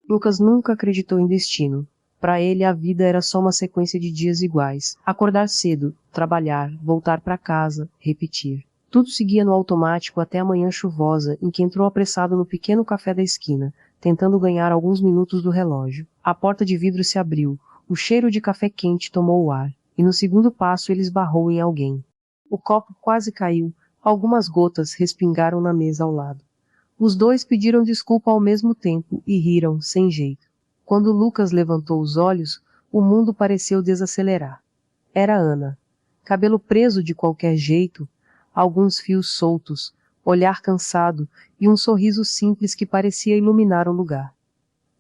Lucas nunca acreditou em destino. Para ele, a vida era só uma sequência de dias iguais. Acordar cedo, trabalhar, voltar para casa, repetir. Tudo seguia no automático até a manhã chuvosa, em que entrou apressado no pequeno café da esquina, tentando ganhar alguns minutos do relógio. A porta de vidro se abriu, o cheiro de café quente tomou o ar, e no segundo passo ele esbarrou em alguém. O copo quase caiu, algumas gotas respingaram na mesa ao lado. Os dois pediram desculpa ao mesmo tempo e riram, sem jeito. Quando Lucas levantou os olhos, o mundo pareceu desacelerar. Era Ana. Cabelo preso de qualquer jeito, alguns fios soltos, olhar cansado e um sorriso simples que parecia iluminar o lugar.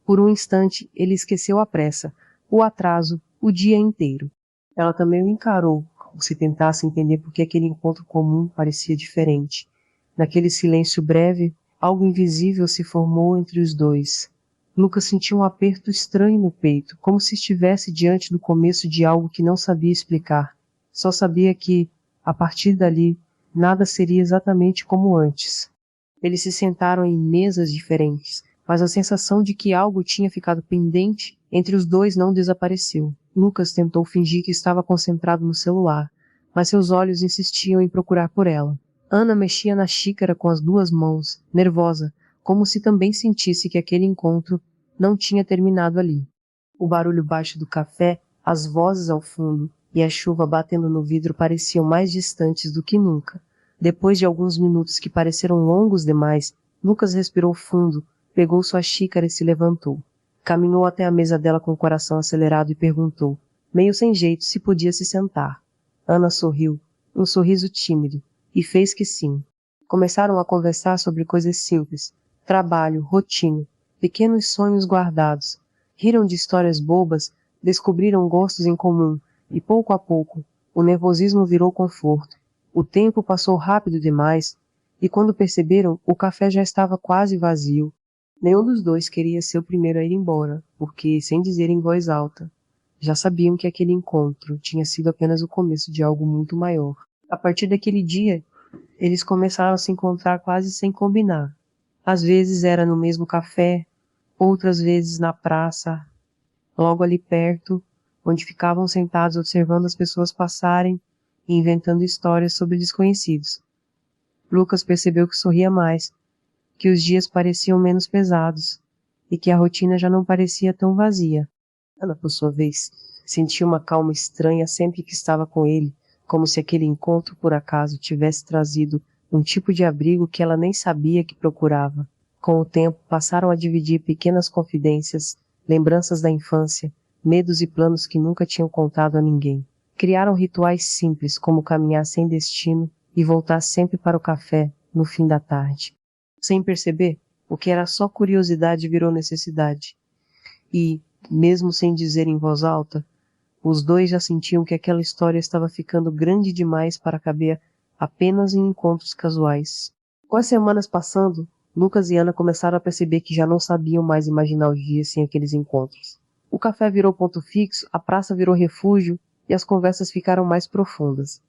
Por um instante, ele esqueceu a pressa, o atraso, o dia inteiro. Ela também o encarou, como se tentasse entender por que aquele encontro comum parecia diferente. Naquele silêncio breve, algo invisível se formou entre os dois. Lucas sentiu um aperto estranho no peito, como se estivesse diante do começo de algo que não sabia explicar. Só sabia que, a partir dali, nada seria exatamente como antes. Eles se sentaram em mesas diferentes, mas a sensação de que algo tinha ficado pendente entre os dois não desapareceu. Lucas tentou fingir que estava concentrado no celular, mas seus olhos insistiam em procurar por ela. Ana mexia na xícara com as duas mãos, nervosa, como se também sentisse que aquele encontro não tinha terminado ali. O barulho baixo do café, as vozes ao fundo e a chuva batendo no vidro pareciam mais distantes do que nunca. Depois de alguns minutos que pareceram longos demais, Lucas respirou fundo, pegou sua xícara e se levantou. Caminhou até a mesa dela com o coração acelerado e perguntou, meio sem jeito, se podia se sentar. Ana sorriu, um sorriso tímido, e fez que sim. Começaram a conversar sobre coisas simples, trabalho, rotina, pequenos sonhos guardados. Riram de histórias bobas, descobriram gostos em comum, e pouco a pouco, o nervosismo virou conforto. O tempo passou rápido demais, e quando perceberam, o café já estava quase vazio. Nenhum dos dois queria ser o primeiro a ir embora, porque, sem dizer em voz alta, já sabiam que aquele encontro tinha sido apenas o começo de algo muito maior. A partir daquele dia, eles começaram a se encontrar quase sem combinar. Às vezes era no mesmo café, outras vezes na praça, logo ali perto, onde ficavam sentados observando as pessoas passarem e inventando histórias sobre desconhecidos. Lucas percebeu que sorria mais, que os dias pareciam menos pesados e que a rotina já não parecia tão vazia. Ana, por sua vez, sentia uma calma estranha sempre que estava com ele, como se aquele encontro por acaso tivesse trazido um tipo de abrigo que ela nem sabia que procurava. Com o tempo, passaram a dividir pequenas confidências, lembranças da infância, medos e planos que nunca tinham contado a ninguém. Criaram rituais simples, como caminhar sem destino e voltar sempre para o café no fim da tarde. Sem perceber, o que era só curiosidade virou necessidade. E, mesmo sem dizer em voz alta, os dois já sentiam que aquela história estava ficando grande demais para caber apenas em encontros casuais. Com as semanas passando, Lucas e Ana começaram a perceber que já não sabiam mais imaginar os dias sem aqueles encontros. O café virou ponto fixo, a praça virou refúgio e as conversas ficaram mais profundas.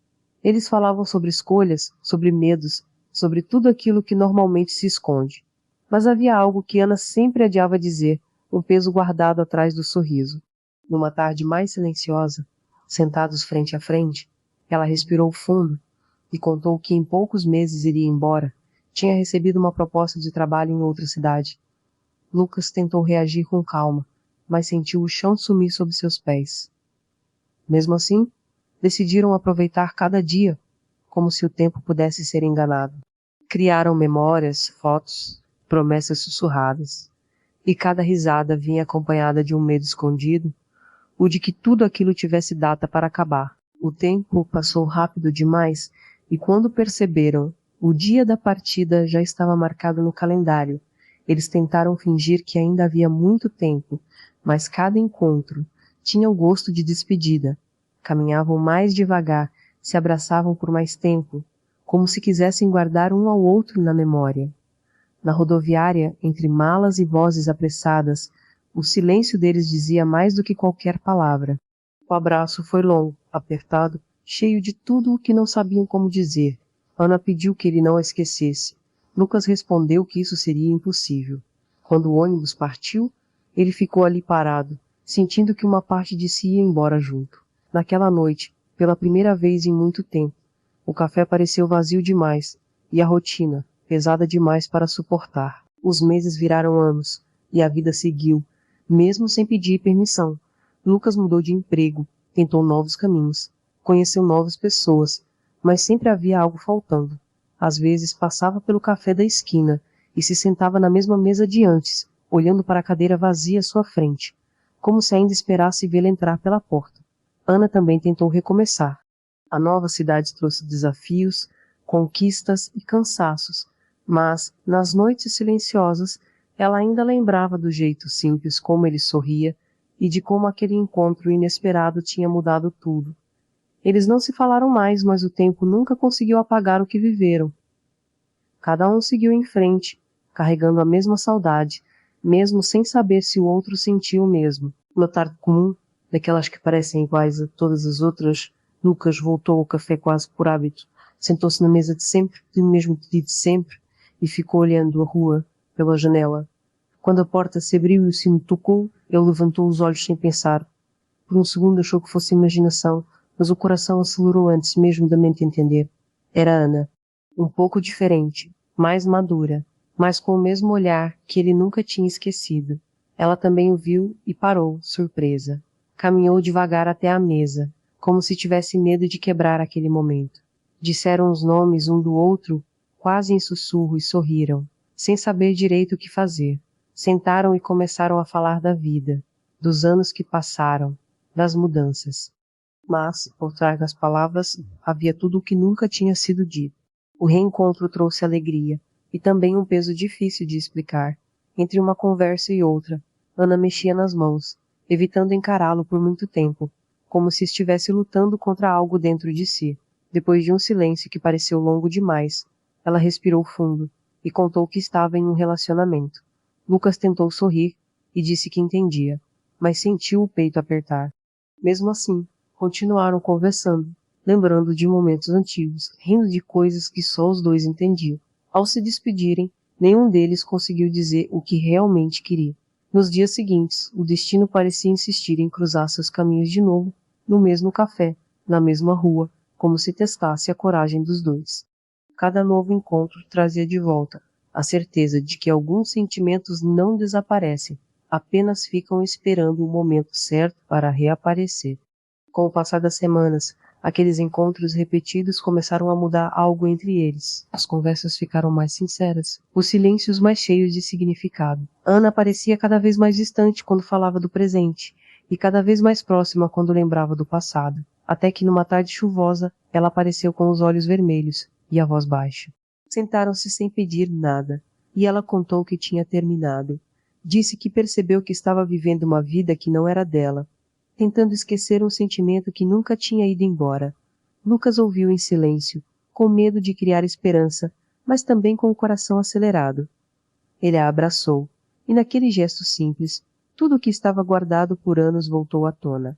Eles falavam sobre escolhas, sobre medos, sobre tudo aquilo que normalmente se esconde. Mas havia algo que Ana sempre adiava dizer, um peso guardado atrás do sorriso. Numa tarde mais silenciosa, sentados frente a frente, ela respirou fundo e contou que em poucos meses iria embora. Tinha recebido uma proposta de trabalho em outra cidade. Lucas tentou reagir com calma, mas sentiu o chão sumir sob seus pés. Mesmo assim, decidiram aproveitar cada dia, como se o tempo pudesse ser enganado. Criaram memórias, fotos, promessas sussurradas, e cada risada vinha acompanhada de um medo escondido, o de que tudo aquilo tivesse data para acabar. O tempo passou rápido demais, e quando perceberam, o dia da partida já estava marcado no calendário. Eles tentaram fingir que ainda havia muito tempo, mas cada encontro tinha o gosto de despedida. Caminhavam mais devagar, se abraçavam por mais tempo, como se quisessem guardar um ao outro na memória. Na rodoviária, entre malas e vozes apressadas, o silêncio deles dizia mais do que qualquer palavra. O abraço foi longo, apertado, cheio de tudo o que não sabiam como dizer. Ana pediu que ele não a esquecesse. Lucas respondeu que isso seria impossível. Quando o ônibus partiu, Ele ficou ali parado, sentindo que uma parte de si ia embora junto. Naquela noite, pela primeira vez em muito tempo, o café pareceu vazio demais, e a rotina, pesada demais para suportar. Os meses viraram anos, e a vida seguiu, mesmo sem pedir permissão. Lucas mudou de emprego, tentou novos caminhos, conheceu novas pessoas, mas sempre havia algo faltando. Às vezes passava pelo café da esquina e se sentava na mesma mesa de antes, olhando para a cadeira vazia à sua frente, como se ainda esperasse vê-la entrar pela porta. Ana também tentou recomeçar. A nova cidade trouxe desafios, conquistas e cansaços, mas, nas noites silenciosas, ela ainda lembrava do jeito simples como ele sorria e de como aquele encontro inesperado tinha mudado tudo. Eles não se falaram mais, mas o tempo nunca conseguiu apagar o que viveram. Cada um seguiu em frente, carregando a mesma saudade, mesmo sem saber se o outro sentia o mesmo. Uma tarde comum, daquelas que parecem iguais a todas as outras, Lucas voltou ao café quase por hábito. Sentou-se na mesa de sempre, do mesmo pedido de sempre, e ficou olhando a rua pela janela. Quando a porta se abriu e o sino tocou, ele levantou os olhos sem pensar. Por um segundo achou que fosse imaginação, mas o coração acelerou antes mesmo da mente entender. Era Ana. Um pouco diferente, mais madura, mas com o mesmo olhar que ele nunca tinha esquecido. Ela também o viu e parou, surpresa. Caminhou devagar até a mesa, como se tivesse medo de quebrar aquele momento. Disseram os nomes um do outro, quase em sussurro, e sorriram, sem saber direito o que fazer. Sentaram e começaram a falar da vida, dos anos que passaram, das mudanças. Mas, por trás das palavras, havia tudo o que nunca tinha sido dito. O reencontro trouxe alegria, e também um peso difícil de explicar. Entre uma conversa e outra, Ana mexia nas mãos, evitando encará-lo por muito tempo, como se estivesse lutando contra algo dentro de si. Depois de um silêncio que pareceu longo demais, ela respirou fundo e contou que estava em um relacionamento. Lucas tentou sorrir e disse que entendia, mas sentiu o peito apertar. Mesmo assim, continuaram conversando, lembrando de momentos antigos, rindo de coisas que só os dois entendiam. Ao se despedirem, nenhum deles conseguiu dizer o que realmente queria. Nos dias seguintes, o destino parecia insistir em cruzar seus caminhos de novo, no mesmo café, na mesma rua, como se testasse a coragem dos dois. Cada novo encontro trazia de volta a certeza de que alguns sentimentos não desaparecem, apenas ficam esperando o momento certo para reaparecer. Com o passar das semanas, aqueles encontros repetidos começaram a mudar algo entre eles. As conversas ficaram mais sinceras, os silêncios mais cheios de significado. Ana parecia cada vez mais distante quando falava do presente, e cada vez mais próxima quando lembrava do passado. Até que numa tarde chuvosa, ela apareceu com os olhos vermelhos e a voz baixa. Sentaram-se sem pedir nada, e ela contou que tinha terminado. Disse que percebeu que estava vivendo uma vida que não era dela, tentando esquecer um sentimento que nunca tinha ido embora. Lucas ouviu em silêncio, com medo de criar esperança, mas também com o coração acelerado. Ele a abraçou, e naquele gesto simples, tudo o que estava guardado por anos voltou à tona.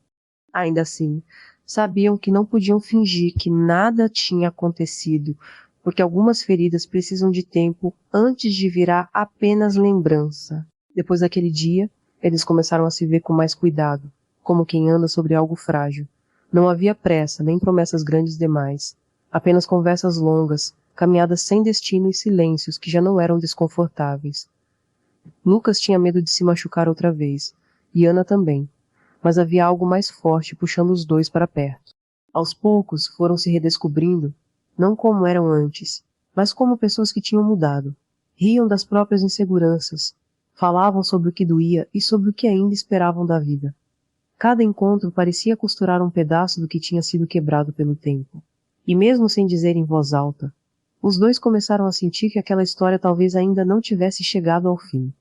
Ainda assim, sabiam que não podiam fingir que nada tinha acontecido, porque algumas feridas precisam de tempo antes de virar apenas lembrança. Depois daquele dia, eles começaram a se ver com mais cuidado, como quem anda sobre algo frágil. Não havia pressa, nem promessas grandes demais. Apenas conversas longas, caminhadas sem destino e silêncios que já não eram desconfortáveis. Lucas tinha medo de se machucar outra vez, e Ana também, mas havia algo mais forte puxando os dois para perto. Aos poucos foram se redescobrindo, não como eram antes, mas como pessoas que tinham mudado. Riam das próprias inseguranças, falavam sobre o que doía e sobre o que ainda esperavam da vida. Cada encontro parecia costurar um pedaço do que tinha sido quebrado pelo tempo. E mesmo sem dizer em voz alta, os dois começaram a sentir que aquela história talvez ainda não tivesse chegado ao fim.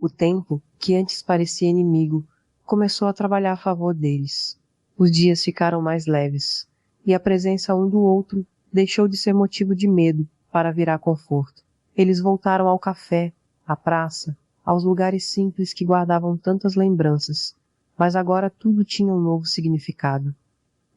O tempo, que antes parecia inimigo, começou a trabalhar a favor deles. Os dias ficaram mais leves, e a presença um do outro deixou de ser motivo de medo para virar conforto. Eles voltaram ao café, à praça, aos lugares simples que guardavam tantas lembranças, mas agora tudo tinha um novo significado.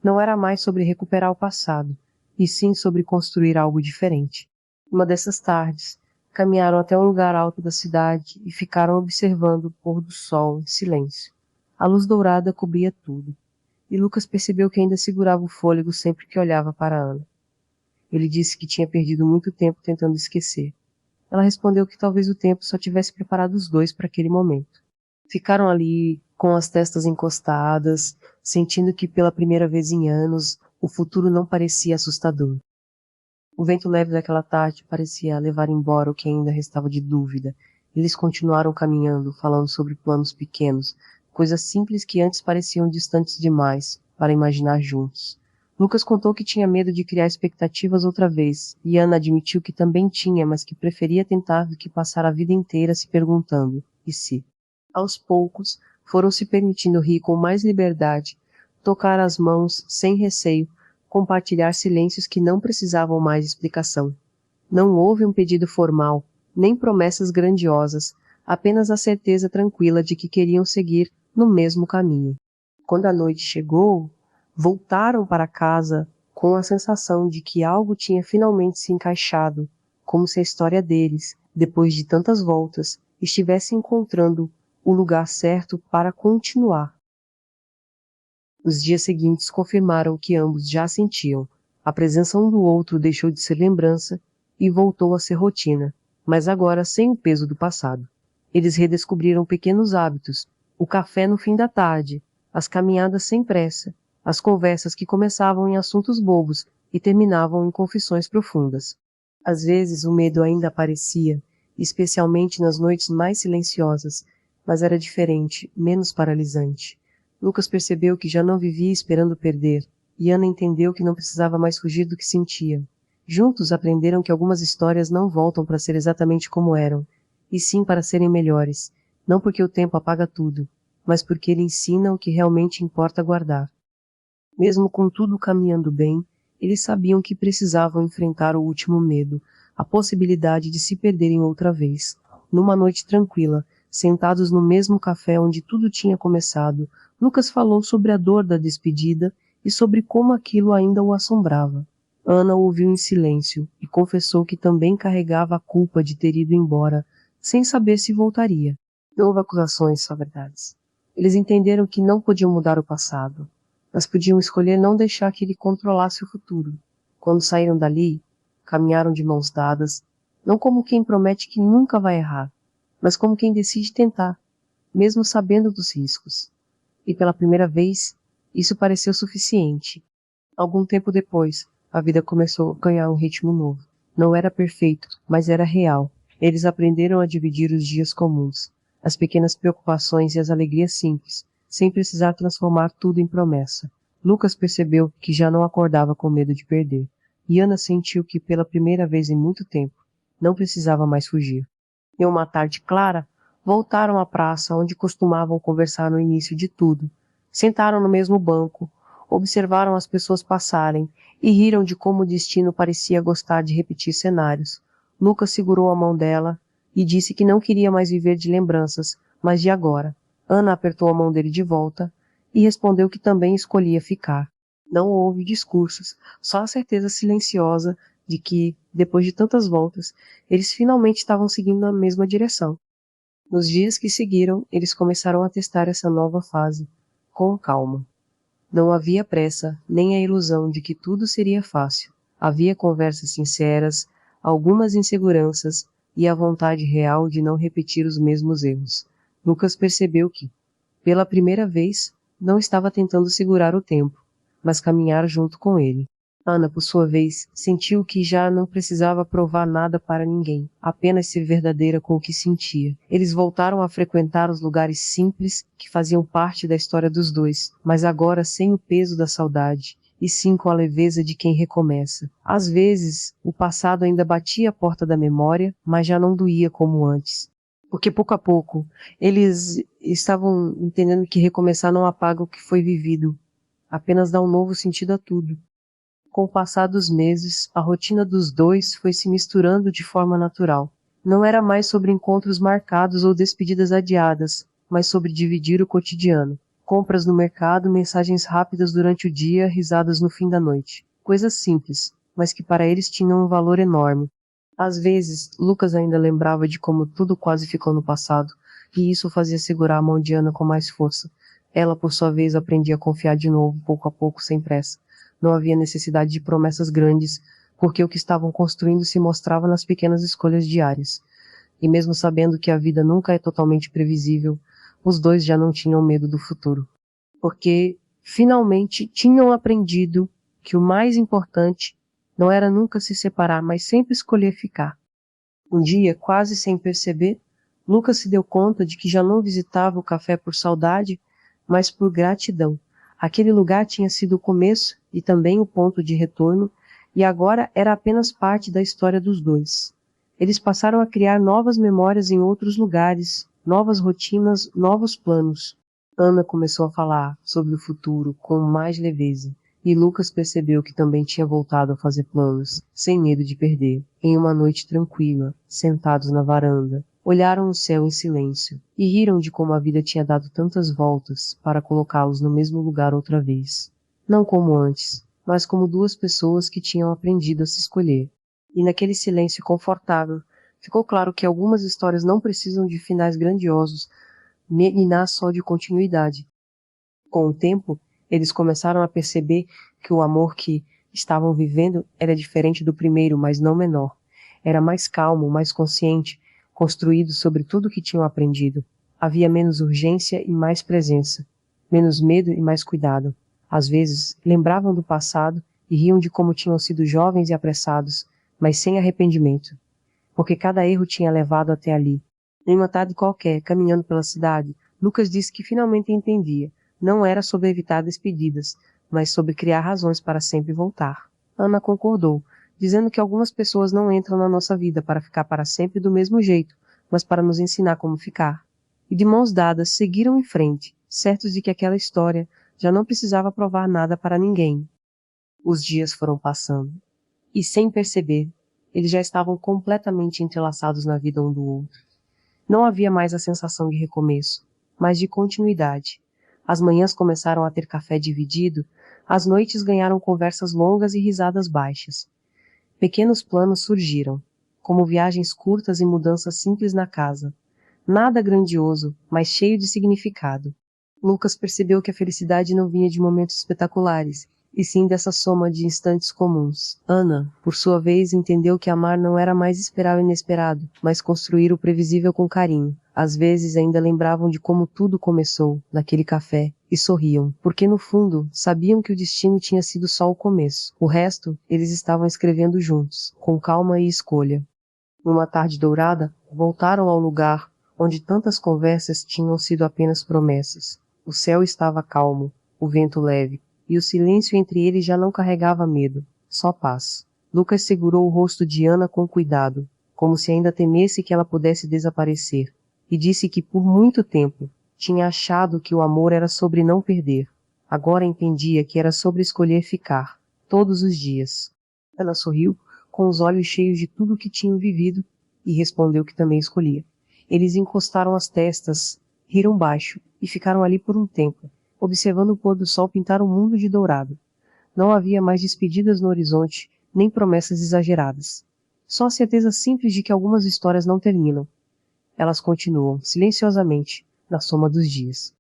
Não era mais sobre recuperar o passado, e sim sobre construir algo diferente. Uma dessas tardes, Caminharam até um lugar alto da cidade e ficaram observando o pôr do sol em silêncio. A luz dourada cobria tudo, e Lucas percebeu que ainda segurava o fôlego sempre que olhava para Ana. Ele disse que tinha perdido muito tempo tentando esquecer. Ela respondeu que talvez o tempo só tivesse preparado os dois para aquele momento. Ficaram ali, com as testas encostadas, sentindo que pela primeira vez em anos, o futuro não parecia assustador. O vento leve daquela tarde parecia levar embora o que ainda restava de dúvida. Eles continuaram caminhando, falando sobre planos pequenos, coisas simples que antes pareciam distantes demais para imaginar juntos. Lucas contou que tinha medo de criar expectativas outra vez, e Ana admitiu que também tinha, mas que preferia tentar do que passar a vida inteira se perguntando, e se? Aos poucos, foram se permitindo rir com mais liberdade, tocar as mãos sem receio, compartilhar silêncios que não precisavam mais explicação. Não houve um pedido formal, nem promessas grandiosas, apenas a certeza tranquila de que queriam seguir no mesmo caminho. Quando a noite chegou, voltaram para casa com a sensação de que algo tinha finalmente se encaixado, como se a história deles, depois de tantas voltas, estivesse encontrando o lugar certo para continuar. Os dias seguintes confirmaram o que ambos já sentiam. A presença um do outro deixou de ser lembrança e voltou a ser rotina, mas agora sem o peso do passado. Eles redescobriram pequenos hábitos, o café no fim da tarde, as caminhadas sem pressa, as conversas que começavam em assuntos bobos e terminavam em confissões profundas. Às vezes o medo ainda aparecia, especialmente nas noites mais silenciosas, mas era diferente, menos paralisante. Lucas percebeu que já não vivia esperando perder, e Ana entendeu que não precisava mais fugir do que sentia. Juntos aprenderam que algumas histórias não voltam para ser exatamente como eram, e sim para serem melhores, não porque o tempo apaga tudo, mas porque ele ensina o que realmente importa guardar. Mesmo com tudo caminhando bem, eles sabiam que precisavam enfrentar o último medo, a possibilidade de se perderem outra vez. Numa noite tranquila, sentados no mesmo café onde tudo tinha começado, Lucas falou sobre a dor da despedida e sobre como aquilo ainda o assombrava. Ana ouviu em silêncio e confessou que também carregava a culpa de ter ido embora, sem saber se voltaria. Não houve acusações, só verdades. Eles entenderam que não podiam mudar o passado, mas podiam escolher não deixar que ele controlasse o futuro. Quando saíram dali, caminharam de mãos dadas, não como quem promete que nunca vai errar, mas como quem decide tentar, mesmo sabendo dos riscos. E pela primeira vez, isso pareceu suficiente. Algum tempo depois, a vida começou a ganhar um ritmo novo. Não era perfeito, mas era real. Eles aprenderam a dividir os dias comuns, as pequenas preocupações e as alegrias simples, sem precisar transformar tudo em promessa. Lucas percebeu que já não acordava com medo de perder, e Ana sentiu que pela primeira vez em muito tempo, não precisava mais fugir. Em uma tarde clara, voltaram à praça onde costumavam conversar no início de tudo. Sentaram no mesmo banco, observaram as pessoas passarem e riram de como o destino parecia gostar de repetir cenários. Lucas segurou a mão dela e disse que não queria mais viver de lembranças, mas de agora. Ana apertou a mão dele de volta e respondeu que também escolhia ficar. Não houve discursos, só a certeza silenciosa de que, depois de tantas voltas, eles finalmente estavam seguindo na mesma direção. Nos dias que seguiram, eles começaram a testar essa nova fase, com calma. Não havia pressa, nem a ilusão de que tudo seria fácil. Havia conversas sinceras, algumas inseguranças e a vontade real de não repetir os mesmos erros. Lucas percebeu que, pela primeira vez, não estava tentando segurar o tempo, mas caminhar junto com ele. Ana, por sua vez, sentiu que já não precisava provar nada para ninguém, apenas ser verdadeira com o que sentia. Eles voltaram a frequentar os lugares simples que faziam parte da história dos dois, mas agora sem o peso da saudade, e sim com a leveza de quem recomeça. Às vezes, o passado ainda batia a porta da memória, mas já não doía como antes. Porque pouco a pouco, eles estavam entendendo que recomeçar não apaga o que foi vivido, apenas dá um novo sentido a tudo. Com o passar dos meses, a rotina dos dois foi se misturando de forma natural. Não era mais sobre encontros marcados ou despedidas adiadas, mas sobre dividir o cotidiano. Compras no mercado, mensagens rápidas durante o dia, risadas no fim da noite. Coisas simples, mas que para eles tinham um valor enorme. Às vezes, Lucas ainda lembrava de como tudo quase ficou no passado, e isso fazia segurar a mão de Ana com mais força. Ela, por sua vez, aprendia a confiar de novo, pouco a pouco, sem pressa. Não havia necessidade de promessas grandes, porque o que estavam construindo se mostrava nas pequenas escolhas diárias. E mesmo sabendo que a vida nunca é totalmente previsível, os dois já não tinham medo do futuro. Porque, finalmente, tinham aprendido que o mais importante não era nunca se separar, mas sempre escolher ficar. Um dia, quase sem perceber, Lucas se deu conta de que já não visitava o café por saudade, mas por gratidão. Aquele lugar tinha sido o começo e também o ponto de retorno, e agora era apenas parte da história dos dois. Eles passaram a criar novas memórias em outros lugares, novas rotinas, novos planos. Ana começou a falar sobre o futuro com mais leveza. E Lucas percebeu que também tinha voltado a fazer planos, sem medo de perder. Em uma noite tranquila, sentados na varanda, olharam o céu em silêncio e riram de como a vida tinha dado tantas voltas para colocá-los no mesmo lugar outra vez. Não como antes, mas como duas pessoas que tinham aprendido a se escolher. E naquele silêncio confortável, ficou claro que algumas histórias não precisam de finais grandiosos, nem só de continuidade. Com o tempo, eles começaram a perceber que o amor que estavam vivendo era diferente do primeiro, mas não menor. Era mais calmo, mais consciente, construído sobre tudo que tinham aprendido. Havia menos urgência e mais presença, menos medo e mais cuidado. Às vezes, lembravam do passado e riam de como tinham sido jovens e apressados, mas sem arrependimento, porque cada erro tinha levado até ali. Em uma tarde qualquer, caminhando pela cidade, Lucas disse que finalmente entendia. Não era sobre evitar despedidas, mas sobre criar razões para sempre voltar. Ana concordou, dizendo que algumas pessoas não entram na nossa vida para ficar para sempre do mesmo jeito, mas para nos ensinar como ficar. E de mãos dadas seguiram em frente, certos de que aquela história já não precisava provar nada para ninguém. Os dias foram passando, e sem perceber, eles já estavam completamente entrelaçados na vida um do outro. Não havia mais a sensação de recomeço, mas de continuidade. As manhãs começaram a ter café dividido, as noites ganharam conversas longas e risadas baixas. Pequenos planos surgiram, como viagens curtas e mudanças simples na casa. Nada grandioso, mas cheio de significado. Lucas percebeu que a felicidade não vinha de momentos espetaculares, e sim dessa soma de instantes comuns. Ana, por sua vez, entendeu que amar não era mais esperar o inesperado, mas construir o previsível com carinho. Às vezes ainda lembravam de como tudo começou, naquele café, e sorriam, porque no fundo, sabiam que o destino tinha sido só o começo. O resto, eles estavam escrevendo juntos, com calma e escolha. Numa tarde dourada, voltaram ao lugar onde tantas conversas tinham sido apenas promessas. O céu estava calmo, o vento leve, e o silêncio entre eles já não carregava medo, só paz. Lucas segurou o rosto de Ana com cuidado, como se ainda temesse que ela pudesse desaparecer, e disse que por muito tempo tinha achado que o amor era sobre não perder. Agora entendia que era sobre escolher ficar, todos os dias. Ela sorriu, com os olhos cheios de tudo o que tinham vivido, e respondeu que também escolhia. Eles encostaram as testas, riram baixo, e ficaram ali por um tempo, observando o pôr do sol pintar o mundo de dourado. Não havia mais despedidas no horizonte, nem promessas exageradas. Só a certeza simples de que algumas histórias não terminam. Elas continuam, silenciosamente, na soma dos dias.